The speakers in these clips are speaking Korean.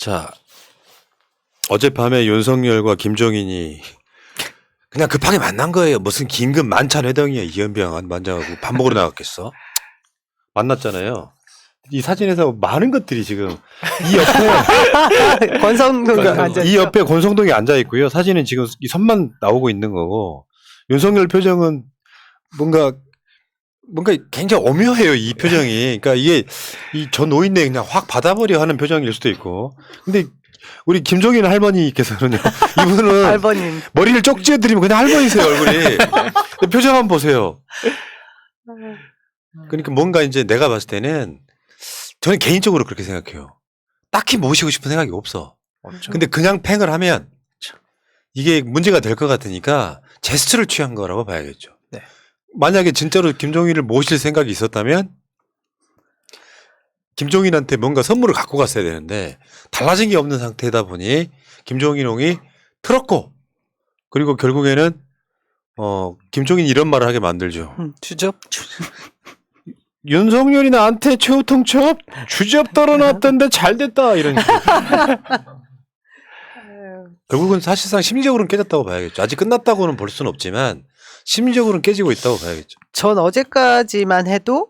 자, 어젯밤에 윤석열과 김종인이 그냥 급하게 만난 거예요. 무슨 긴급 만찬 회동이야. 이현병 만장하고 밥 먹으러 나갔겠어? 만났잖아요. 이 사진에서 많은 것들이 지금 이 옆에 권성동이 앉아 이 옆에 권성동이 앉아 있고요. 사진은 지금 이 선만 나오고 있는 거고 윤석열 표정은 뭔가 굉장히 오묘해요. 이 표정이. 그러니까 이게 이 저 노인네 그냥 확 받아버려 하는 표정일 수도 있고. 근데 우리 김종인 할머니께서는요. 이분은 할머님 머리를 쪽지어드리면 그냥 할머니세요 얼굴이. 근데 표정 한번 보세요. 그러니까 뭔가 이제 내가 봤을 때는 저는 개인적으로 그렇게 생각해요. 딱히 모시고 싶은 생각이 없어. 근데 그냥 팽을 하면 이게 문제가 될 것 같으니까 제스처를 취한 거라고 봐야겠죠. 네. 만약에 진짜로 김종인을 모실 생각이 있었다면 김종인한테 뭔가 선물을 갖고 갔어야 되는데 달라진 게 없는 상태다 보니 김종인홍이 틀었고 그리고 결국에는 김종인이 이런 말을 하게 만들죠. 주접 윤석열이 나한테 최후통첩 주접 떨어놨던데 잘됐다 이런 식으로. 결국은 사실상 심리적으로는 깨졌다고 봐야겠죠. 아직 끝났다고는 볼 수는 없지만 심리적으로는 깨지고 있다고 봐야겠죠. 전 어제까지만 해도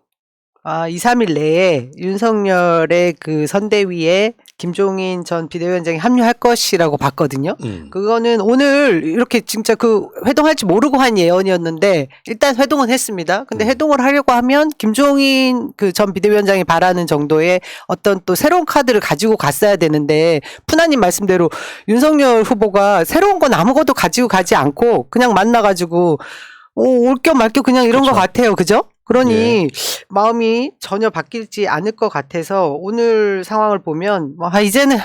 2, 3일 내에 윤석열의 그 선대위에 김종인 전 비대위원장이 합류할 것이라고 봤거든요. 그거는 오늘 이렇게 진짜 그 회동할지 모르고 한 예언이었는데 일단 회동은 했습니다. 근데 회동을 하려고 하면 김종인 그 전 비대위원장이 바라는 정도의 어떤 또 새로운 카드를 가지고 갔어야 되는데 푸나님 말씀대로 윤석열 후보가 새로운 건 아무것도 가지고 가지 않고 그냥 만나가지고 올 겸 말 겸 그냥 이런 그렇죠. 것 같아요. 그죠? 그러니 예. 마음이 전혀 바뀌지 않을 것 같아서 오늘 상황을 보면 이제는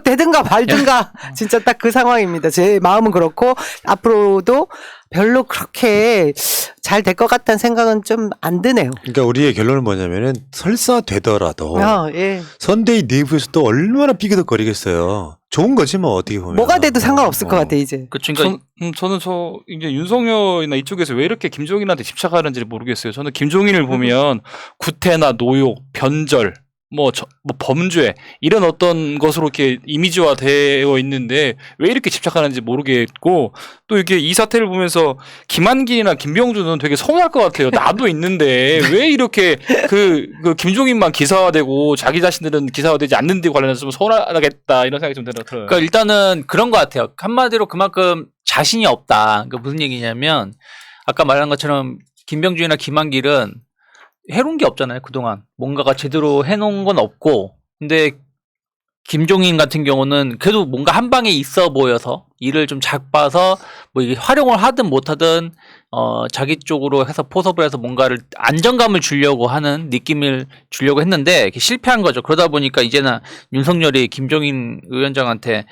되든가 말든가 진짜 딱 그 상황입니다. 제 마음은 그렇고 앞으로도 별로 그렇게 잘 될 것 같다는 생각은 좀 안 드네요. 그러니까 우리의 결론은 뭐냐면은 설사 되더라도 예. 선대위 내부에서 또 얼마나 삐그덕거리겠어요. 좋은 거지 뭐 어떻게 보면. 뭐가 돼도 상관없을 것 같아 이제. 그쵸. 그러니까 저는 이제 윤석열이나 이쪽에서 왜 이렇게 김종인한테 집착하는지 모르겠어요. 저는 김종인을 보면 구태나 노욕, 변절, 뭐 범죄 이런 어떤 것으로 이렇게 이미지화되어 있는데 왜 이렇게 집착하는지 모르겠고 또 이렇게 이 사태를 보면서 김한길이나 김병준은 되게 서운할 것 같아요. 나도 있는데 왜 이렇게 그 김종인만 기사화되고 자기 자신들은 기사화되지 않는 데 관련해서 좀 서운하겠다 이런 생각이 좀 들어요. 그러니까 일단은 그런 것 같아요. 한마디로 그만큼 자신이 없다. 그러니까 무슨 얘기냐면 아까 말한 것처럼 김병준이나 김한길은 해놓은 게 없잖아요. 그동안 뭔가가 제대로 해놓은 건 없고 근데 김종인 같은 경우는 그래도 뭔가 한 방에 있어 보여서 일을 좀 작봐서 뭐 이게 활용을 하든 못하든 자기 쪽으로 해서 포섭을 해서 뭔가를 안정감을 주려고 하는 느낌을 주려고 했는데 실패한 거죠. 그러다 보니까 이제는 윤석열이 김종인 위원장한테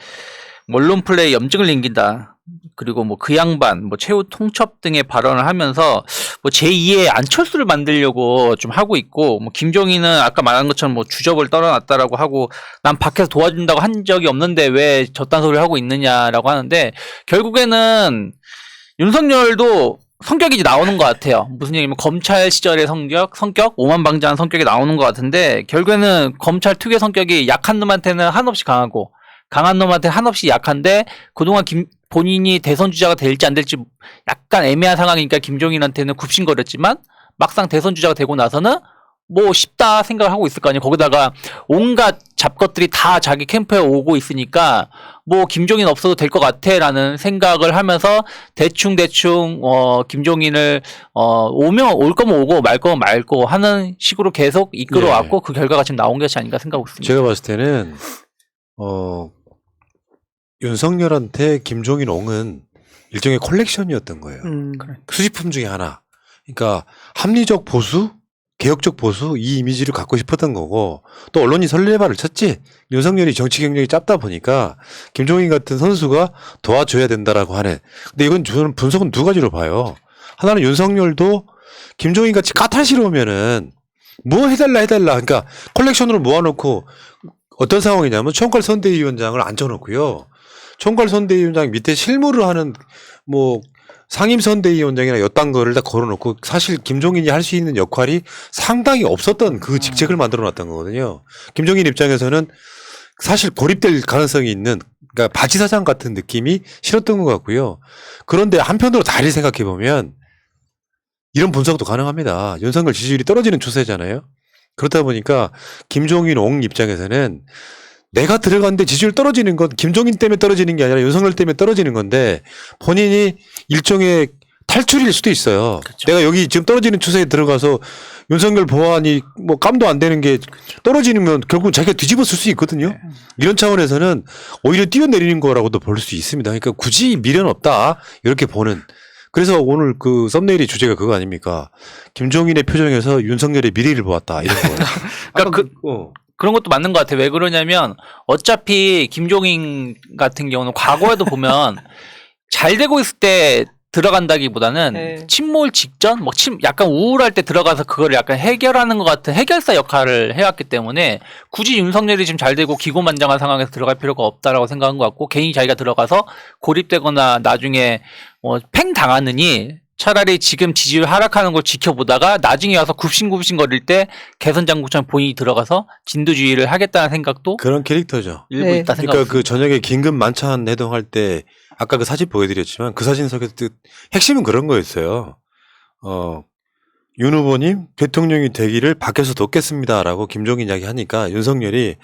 언론 플레이 염증을 남긴다. 그리고 뭐 그 양반, 뭐 최후 통첩 등의 발언을 하면서 뭐 제2의 안철수를 만들려고 좀 하고 있고, 뭐 김종인은 아까 말한 것처럼 뭐 주접을 떨어놨다라고 하고, 난 밖에서 도와준다고 한 적이 없는데 왜 저딴 소리를 하고 있느냐라고 하는데, 결국에는 윤석열도 성격이 이제 나오는 것 같아요. 무슨 얘기냐면 검찰 시절의 성격, 오만방자한 성격이 나오는 것 같은데, 결국에는 검찰 특유의 성격이 약한 놈한테는 한없이 강하고, 강한 놈한테 한없이 약한데 그동안 본인이 대선 주자가 될지 안 될지 약간 애매한 상황이니까 김종인한테는 굽신거렸지만 막상 대선 주자가 되고 나서는 뭐 쉽다 생각을 하고 있을 거 아니에요. 거기다가 온갖 잡것들이 다 자기 캠프에 오고 있으니까 뭐 김종인 없어도 될 것 같아라는 생각을 하면서 대충 김종인을 오면 올 거면 오고 말 거면 말고 하는 식으로 계속 이끌어왔고 그 결과가 지금 나온 것이 아닌가 생각하고 있습니다. 제가 봤을 때는 윤석열한테 김종인 옹은 일종의 컬렉션이었던 거예요. 수집품 중에 하나. 그러니까 합리적 보수, 개혁적 보수 이 이미지를 갖고 싶었던 거고 또 언론이 설레발을 쳤지. 윤석열이 정치 경력이 짧다 보니까 김종인 같은 선수가 도와줘야 된다라고 하네. 근데 이건 저는 분석은 두 가지로 봐요. 하나는 윤석열도 김종인 같이 까탈스러우면은 뭐 해달라. 그러니까 컬렉션으로 모아놓고 어떤 상황이냐면 총괄 선대위원장을 앉혀놓고요. 총괄 선대위원장 밑에 실무를 하는 뭐 상임 선대위원장이나 여딴 거를 다 걸어놓고 사실 김종인이 할 수 있는 역할이 상당히 없었던 그 직책을 만들어놨던 거거든요. 김종인 입장에서는 사실 고립될 가능성이 있는 그러니까 바지 사장 같은 느낌이 싫었던 것 같고요. 그런데 한편으로 다리 생각해 보면 이런 분석도 가능합니다. 윤석열 지지율이 떨어지는 추세잖아요. 그렇다 보니까 김종인 옹 입장에서는 내가 들어갔는데 지지율 떨어지는 건 김종인 때문에 떨어지는 게 아니라 윤석열 때문에 떨어지는 건데 본인이 일종의 탈출일 수도 있어요. 그렇죠. 내가 여기 지금 떨어지는 추세에 들어가서 윤석열 보안이 뭐 깜도 안 되는 게 떨어지면 결국 자기가 뒤집어 쓸 수 있거든요. 네. 이런 차원에서는 오히려 뛰어내리는 거라고도 볼 수 있습니다. 그러니까 굳이 미련 없다 이렇게 보는. 그래서 오늘 그 썸네일의 주제가 그거 아닙니까? 김종인의 표정에서 윤석열의 미래를 보았다 이런 거. 그러니까 그런 것도 맞는 것 같아요. 왜 그러냐면 어차피 김종인 같은 경우는 과거에도 보면 잘 되고 있을 때 들어간다기보다는 네. 침몰 직전, 뭐 약간 우울할 때 들어가서 그걸 약간 해결하는 것 같은 해결사 역할을 해왔기 때문에 굳이 윤석열이 지금 잘 되고 기고만장한 상황에서 들어갈 필요가 없다라고 생각한 것 같고 괜히 자기가 들어가서 고립되거나 나중에 팽 당하느니 차라리 지금 지지율 하락하는 걸 지켜보다가 나중에 와서 굽신굽신거릴 때 개선장국처럼 본인이 들어가서 진두지휘를 하겠다는 생각도 그런 캐릭터죠. 일부 네. 있다 생각. 그러니까 그 저녁에 긴급 만찬 해동할 때 아까 그 사진 보여드렸지만 그 사진 속에서 핵심은 그런 거였어요. 윤 후보님 대통령이 되기를 밖에서 돕겠습니다라고 김종인 이야기 하니까 윤석열이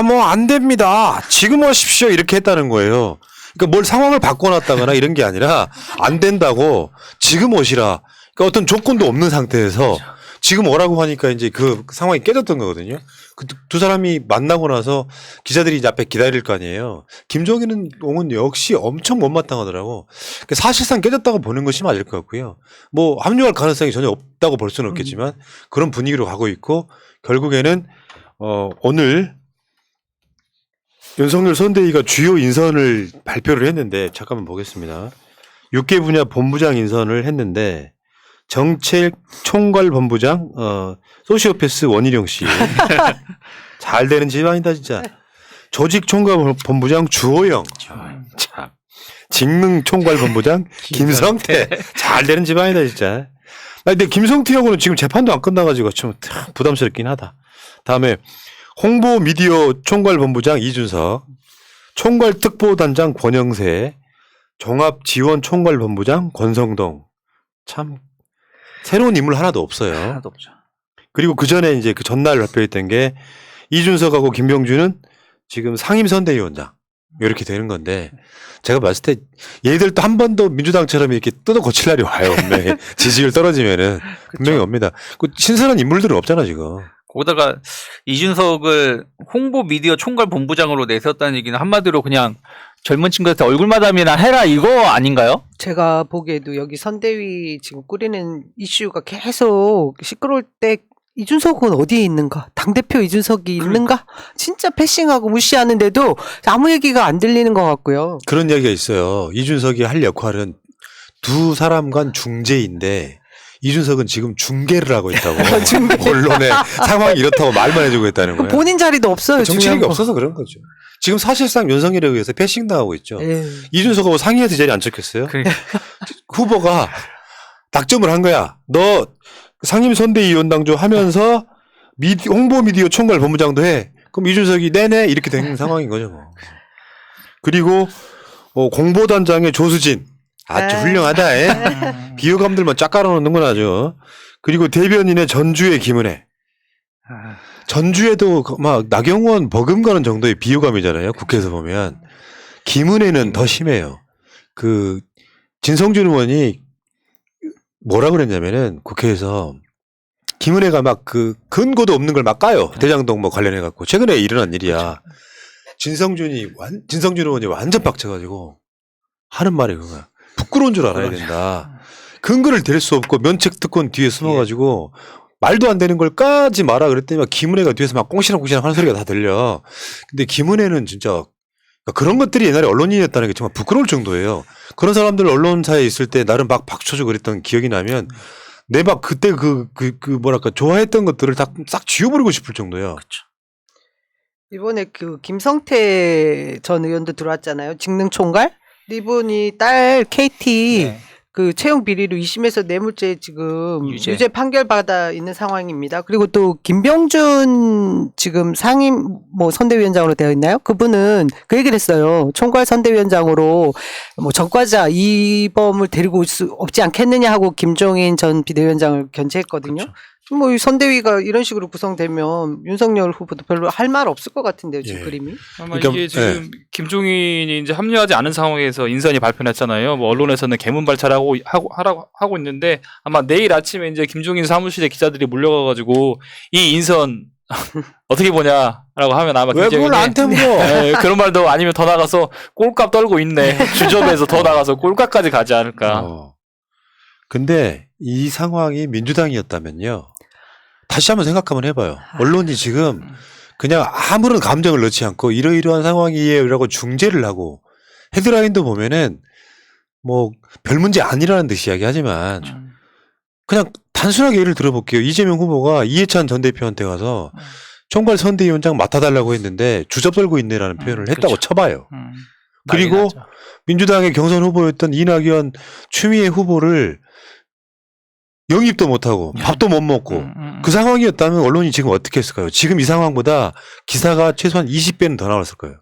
뭐 안 됩니다. 지금 오십시오 이렇게 했다는 거예요. 그러니까 뭘 상황을 바꿔놨다거나 이런 게 아니라 안 된다고 지금 오시라. 그러니까 어떤 조건도 없는 상태에서 지금 오라고 하니까 이제 그 상황이 깨졌던 거거든요. 그 두 사람이 만나고 나서 기자들이 이제 앞에 기다릴 거 아니에요. 김종인은 옹은 역시 엄청 못마땅하더라고. 그러니까 사실상 깨졌다고 보는 것이 맞을 것 같고요. 뭐 합류할 가능성이 전혀 없다고 볼 수는 없겠지만 그런 분위기로 가고 있고 결국에는 오늘 윤석열 선대위가 주요 인선을 발표를 했는데 잠깐만 보겠습니다. 6개 분야 본부장 인선을 했는데 정책 총괄 본부장 소시오패스 원희룡 씨 잘 되는 집안이다 진짜. 조직 총괄 본부장 주호영 참. 직능 총괄 본부장 김성태 잘 되는 집안이다 진짜. 근데 김성태하고는 지금 재판도 안 끝나가지고 좀 부담스럽긴 하다. 다음에 홍보 미디어 총괄 본부장 이준석, 총괄 특보단장 권영세, 종합 지원 총괄 본부장 권성동. 참 새로운 인물 하나도 없어요. 하나도 없죠. 그리고 그 전에 이제 그 전날 발표했던 게 이준석하고 김병준은 지금 상임선대위원장 이렇게 되는 건데 제가 봤을 때 얘들도 한 번 더 민주당처럼 이렇게 뜯어 고칠 날이 와요. 분명히 지지율 떨어지면은 분명히 옵니다. 그 신선한 인물들은 없잖아 지금. 거기다가 이준석을 홍보 미디어 총괄 본부장으로 내세웠다는 얘기는 한마디로 그냥 젊은 친구한테 얼굴 마담이나 해라 이거 아닌가요? 제가 보기에도 여기 선대위 지금 꾸리는 이슈가 계속 시끄러울 때 이준석은 어디에 있는가? 당대표 이준석이 있는가? 진짜 패싱하고 무시하는데도 아무 얘기가 안 들리는 것 같고요. 그런 이야기가 있어요. 이준석이 할 역할은 두 사람 간 중재인데 이준석은 지금 중계를 하고 있다고. 언론에 상황이 이렇다고 말만 해주고 있다는 거예요. 본인 자리도 없어요. 정치력이 중요한 거. 없어서 그런 거죠. 지금 사실상 윤석열에 의해서 패싱 당하고 있죠. 예. 이준석하고 상의해서 자리에 앉혔겠어요. 그러니까. 후보가 낙점을 한 거야. 너 상임선대위원장 좀 하면서 홍보 미디어 총괄 본부장도 해. 그럼 이준석이 네네 이렇게 된 상황인 거죠. 뭐. 그리고 공보단장의 조수진 아주 훌륭하다. 에? 비호감들만 쫙 깔아놓는구나 아주. 그리고 대변인의 전주의 김은혜. 전주에도 막 나경원 버금가는 정도의 비호감이잖아요. 국회에서 보면. 김은혜는 더 심해요. 그 진성준 의원이 뭐라 그랬냐면은 국회에서 김은혜가 막 그 근거도 없는 걸 막 까요. 대장동 뭐 관련해 갖고 최근에 일어난 일이야. 진성준 의원이 완전 빡쳐가지고 하는 말이 그거야. 부끄러운 줄 알아야 된다. 근거를 댈 수 없고 면책 특권 뒤에 숨어가지고 말도 안 되는 걸 까지 마라 그랬더니 막 김은혜가 뒤에서 막 꽁시렁꽁시렁 하는 소리가 다 들려. 근데 김은혜는 진짜 그런 것들이 옛날에 언론인이었다는 게 정말 부끄러울 정도예요. 그런 사람들 언론사에 있을 때 나름 막 박쳐주고 그랬던 기억이 나면 내 막 그때 뭐랄까 좋아했던 것들을 다 싹 지워버리고 싶을 정도예요. 그렇죠. 이번에 그 김성태 전 의원도 들어왔잖아요. 직능 총괄. 이분이 딸 KT 네. 그 채용 비리로 2심에서 뇌물죄 지금 유죄. 유죄 판결받아 있는 상황입니다. 그리고 또 김병준 지금 상임 뭐 선대위원장으로 되어 있나요? 그분은 그 얘기를 했어요. 총괄 선대위원장으로 뭐 전과자 이범을 데리고 올 수 없지 않겠느냐 하고 김종인 전 비대위원장을 견제했거든요. 그렇죠. 뭐 이 선대위가 이런 식으로 구성되면 윤석열 후보도 별로 할 말 없을 것 같은데요, 지금 예. 그림이. 아마 그러니까, 이게 지금 김종인이 이제 합류하지 않은 상황에서 인선이 발표했잖아요. 뭐 언론에서는 개문 발차라고 하고 있는데 아마 내일 아침에 이제 김종인 사무실에 기자들이 몰려가가지고 이 인선 어떻게 보냐라고 하면 아마 왜 그걸 나한테 물어? 네, 그런 말도 아니면 더 나가서 꼴값 떨고 있네. 주점에서 더 나가서 꼴값까지 가지 않을까. 근데 이 상황이 민주당이었다면요. 다시 한번 생각 한번 해봐요. 언론이 지금 그냥 아무런 감정을 넣지 않고 이러이러한 상황이에요라고 중재를 하고 헤드라인도 보면은 뭐 별 문제 아니라는 듯이 이야기하지만 그냥 단순하게 예를 들어볼게요. 이재명 후보가 이해찬 전 대표한테 가서 총괄 선대위원장 맡아달라고 했는데 주접 떨고 있네라는 표현을 했다고 그렇죠. 쳐봐요. 난리 그리고 나죠. 민주당의 경선 후보였던 이낙연 추미애 후보를 영입도 못하고 밥도 못 먹고 그 상황이었다면 언론이 지금 어떻게 했을까요? 지금 이 상황보다 기사가 최소한 20배는 더 나왔을 거예요.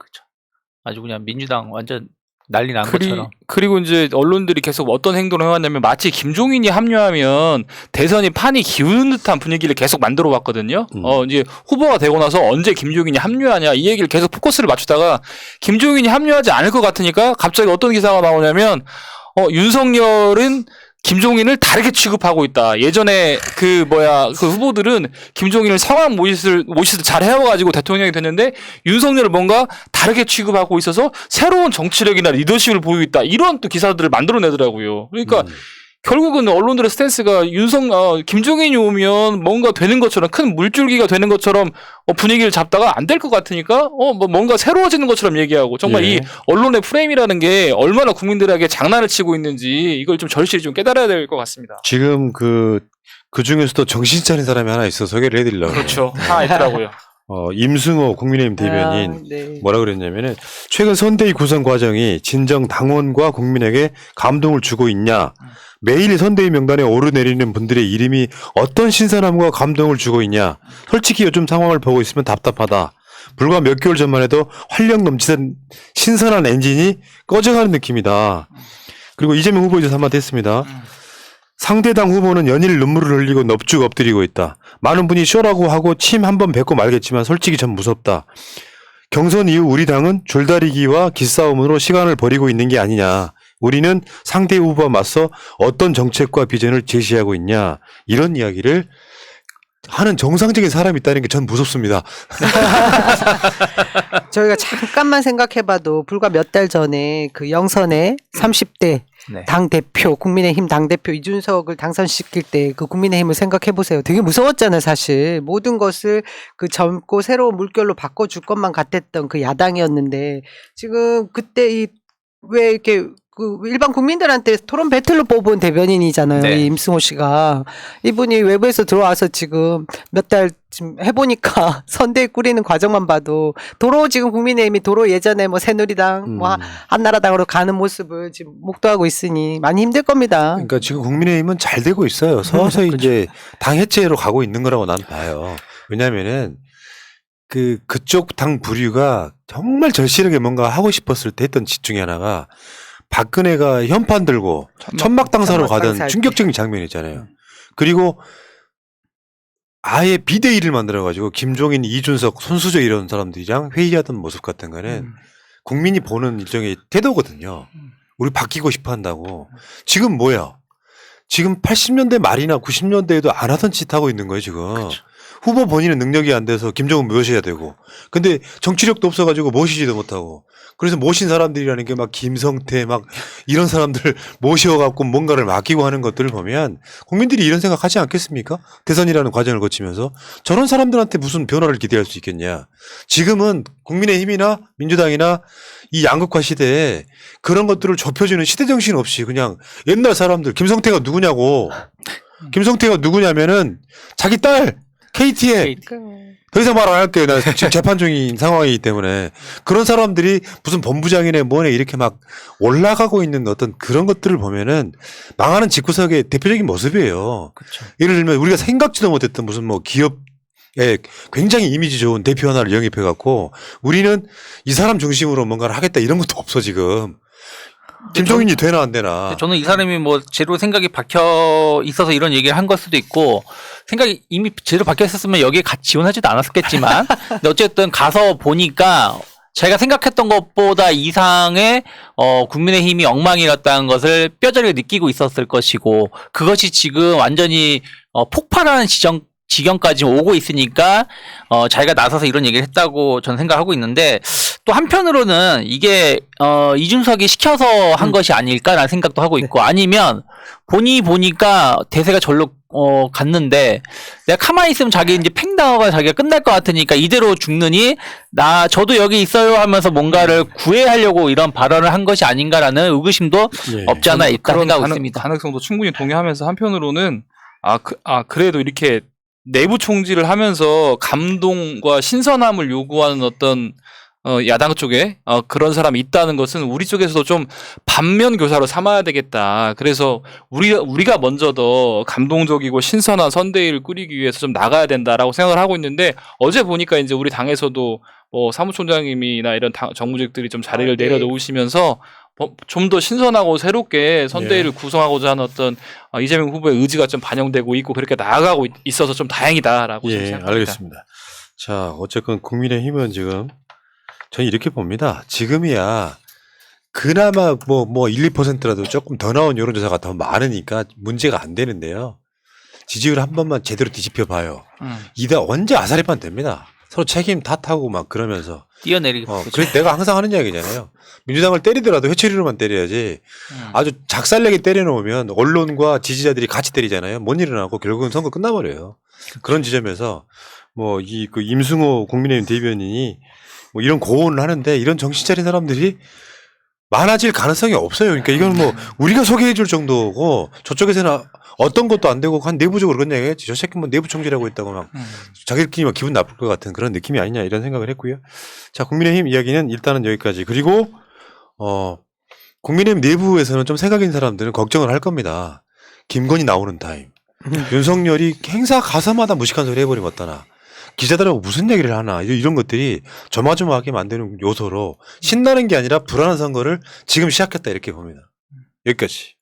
아주 그냥 민주당 완전 난리 난 것처럼. 그리고 이제 언론들이 계속 어떤 행동을 해왔냐면 마치 김종인이 합류하면 대선이 판이 기우는 듯한 분위기를 계속 만들어 왔거든요. 이제 후보가 되고 나서 언제 김종인이 합류하냐 이 얘기를 계속 포커스를 맞추다가 김종인이 합류하지 않을 것 같으니까 갑자기 어떤 기사가 나오냐면 윤석열은 김종인을 다르게 취급하고 있다. 예전에 그 후보들은 김종인을 성함 모시를 잘 해와가지고 대통령이 됐는데 윤석열을 뭔가 다르게 취급하고 있어서 새로운 정치력이나 리더십을 보이고 있다. 이런 또 기사들을 만들어내더라고요. 그러니까 결국은 언론들의 스탠스가 김종인이 오면 뭔가 되는 것처럼 큰 물줄기가 되는 것처럼 분위기를 잡다가 안 될 것 같으니까 뭔가 새로워지는 것처럼 얘기하고 정말 이 언론의 프레임이라는 게 얼마나 국민들에게 장난을 치고 있는지 이걸 좀 절실히 좀 깨달아야 될 것 같습니다. 지금 그 중에서도 정신 차린 사람이 하나 있어 소개를 해드리려고. 그렇죠. 하나 있더라고요. 임승호 국민의힘 대변인 네. 뭐라 그랬냐면은 최근 선대위 구성 과정이 진정 당원과 국민에게 감동을 주고 있냐. 매일 선대위 명단에 오르내리는 분들의 이름이 어떤 신선함과 감동을 주고 있냐. 솔직히 요즘 상황을 보고 있으면 답답하다. 불과 몇 개월 전만 해도 활력 넘치던 신선한 엔진이 꺼져가는 느낌이다. 그리고 이재명 후보에 대해서 한마디 했습니다. 상대당 후보는 연일 눈물을 흘리고 넙죽 엎드리고 있다. 많은 분이 쇼라고 하고 침 한 번 뱉고 말겠지만 솔직히 전 무섭다. 경선 이후 우리 당은 줄다리기와 기싸움으로 시간을 버리고 있는 게 아니냐. 우리는 상대 후보와 맞서 어떤 정책과 비전을 제시하고 있냐. 이런 이야기를 하는 정상적인 사람이 있다는 게 전 무섭습니다. 저희가 잠깐만 생각해봐도 불과 몇 달 전에 그 영선의 30대 네. 당대표, 국민의힘 당대표 이준석을 당선시킬 때 그 국민의힘을 생각해보세요. 되게 무서웠잖아요, 사실. 모든 것을 그 젊고 새로운 물결로 바꿔줄 것만 같았던 그 야당이었는데 지금 그때 왜 이렇게 그 일반 국민들한테 토론 배틀로 뽑은 대변인이잖아요. 네. 이 임승호 씨가. 이분이 외부에서 들어와서 지금 몇 달 지금 해보니까 선대위 꾸리는 과정만 봐도 도로 지금 국민의힘이 도로 예전에 뭐 새누리당 뭐 한나라당으로 가는 모습을 지금 목도하고 있으니 많이 힘들 겁니다. 그러니까 지금 국민의힘은 잘 되고 있어요. 서서히 이제 당 해체로 가고 있는 거라고 난 봐요. 왜냐면은 그쪽 당 부류가 정말 절실하게 뭔가 하고 싶었을 때 했던 짓 중에 하나가 박근혜가 현판 들고 천막당사로 가던 천막당사 충격적인 장면이 있잖아요. 그리고 아예 비대위를 만들어가지고 김종인, 이준석, 손수저 이런 사람들이랑 회의하던 모습 같은 거는 국민이 보는 일종의 태도거든요. 우리 바뀌고 싶어 한다고. 지금 뭐야? 지금 80년대 말이나 90년대에도 안 하던 짓 하고 있는 거예요, 지금. 그쵸. 후보 본인은 능력이 안 돼서 김종인 모셔야 되고. 근데 정치력도 없어가지고 모시지도 못하고. 그래서 모신 사람들이라는 게 막 김성태 막 이런 사람들 모셔갖고 뭔가를 맡기고 하는 것들을 보면 국민들이 이런 생각 하지 않겠습니까? 대선이라는 과정을 거치면서 저런 사람들한테 무슨 변화를 기대할 수 있겠냐. 지금은 국민의힘이나 민주당이나 이 양극화 시대에 그런 것들을 좁혀주는 시대정신 없이 그냥 옛날 사람들 김성태가 누구냐고. 김성태가 누구냐면은 자기 딸 KT의 더 이상 말 안 할게요. 나 지금 재판 중인 상황이기 때문에 그런 사람들이 무슨 본부장이네 뭐네 이렇게 막 올라가고 있는 어떤 그런 것들을 보면은 망하는 집구석의 대표적인 모습이에요. 그렇죠. 예를 들면 우리가 생각지도 못했던 무슨 뭐 기업에 굉장히 이미지 좋은 대표 하나를 영입해 갖고 우리는 이 사람 중심으로 뭔가를 하겠다 이런 것도 없어 지금. 김종인이 되나 안 되나. 저는 이 사람이 뭐 제대로 생각이 박혀 있어서 이런 얘기를 한 걸 수도 있고 생각이 이미 제대로 박혀 있었으면 여기에 같이 지원하지도 않았겠지만 근데 어쨌든 가서 보니까 자기가 생각했던 것보다 이상의 국민의힘이 엉망이었다는 것을 뼈저리게 느끼고 있었을 것이고 그것이 지금 완전히 폭발하는 지경까지 오고 있으니까 자기가 나서서 이런 얘기를 했다고 저는 생각하고 있는데 또 한편으로는 이게 이준석이 시켜서 한 것이 아닐까라는 생각도 하고 있고 아니면 본인이 보니까 대세가 절로 갔는데 내가 가만히 있으면 자기 이제 팽당하고 자기가 끝날 것 같으니까 이대로 죽느니 저도 여기 있어요 하면서 뭔가를 구애하려고 이런 발언을 한 것이 아닌가라는 의구심도 예. 없지 않아 있다 생각하고 있습니다. 가능성도 충분히 동의하면서 한편으로는 그래도 이렇게 내부 총질을 하면서 감동과 신선함을 요구하는 어떤 야당 쪽에 그런 사람이 있다는 것은 우리 쪽에서도 좀 반면 교사로 삼아야 되겠다. 그래서 우리가 먼저 더 감동적이고 신선한 선대위를 꾸리기 위해서 좀 나가야 된다라고 생각을 하고 있는데 어제 보니까 이제 우리 당에서도 뭐 사무총장님이나 이런 정무직들이 좀 자리를 내려놓으시면서 좀 더 신선하고 새롭게 선대위를 구성하고자 하는 어떤 이재명 후보의 의지가 좀 반영되고 있고 그렇게 나아가고 있어서 좀 다행이다라고 좀 생각합니다. 알겠습니다. 자, 어쨌건 국민의힘은 지금 저는 이렇게 봅니다. 지금이야 그나마 뭐 1, 2%라도 조금 더 나온 여론조사가 더 많으니까 문제가 안 되는데요. 지지율 한 번만 제대로 뒤집혀 봐요. 이다 언제 아사리판 됩니다. 서로 책임 탓하고 막 그러면서 뛰어내리기. 그래서 내가 항상 하는 이야기잖아요. 민주당을 때리더라도 회초리로만 때려야지 아주 작살내게 때려놓으면 언론과 지지자들이 같이 때리잖아요. 못 일어나고 결국은 선거 끝나버려요. 그런 지점에서 뭐 그 임승호 국민의힘 대변인이 뭐 이런 고언을 하는데 이런 정신 차린 사람들이 많아질 가능성이 없어요. 그러니까 이건 뭐 우리가 소개해 줄 정도고 저쪽에서는 어떤 것도 안 되고 한 내부적으로 그런 얘기 했지. 저 새끼 뭐 내부 총질하고 있다고 막 자기들끼리 막 기분 나쁠 것 같은 그런 느낌이 아니냐 이런 생각을 했고요. 자, 국민의힘 이야기는 일단은 여기까지. 그리고 국민의힘 내부에서는 좀 생각 있는 사람들은 걱정을 할 겁니다. 김건희 나오는 타임. 윤석열이 행사 가서마다 무식한 소리 해버리면 어떠나. 기자들하고 무슨 얘기를 하나 이런 것들이 조마조마하게 만드는 요소로 신나는 게 아니라 불안한 선거를 지금 시작했다 이렇게 봅니다. 여기까지.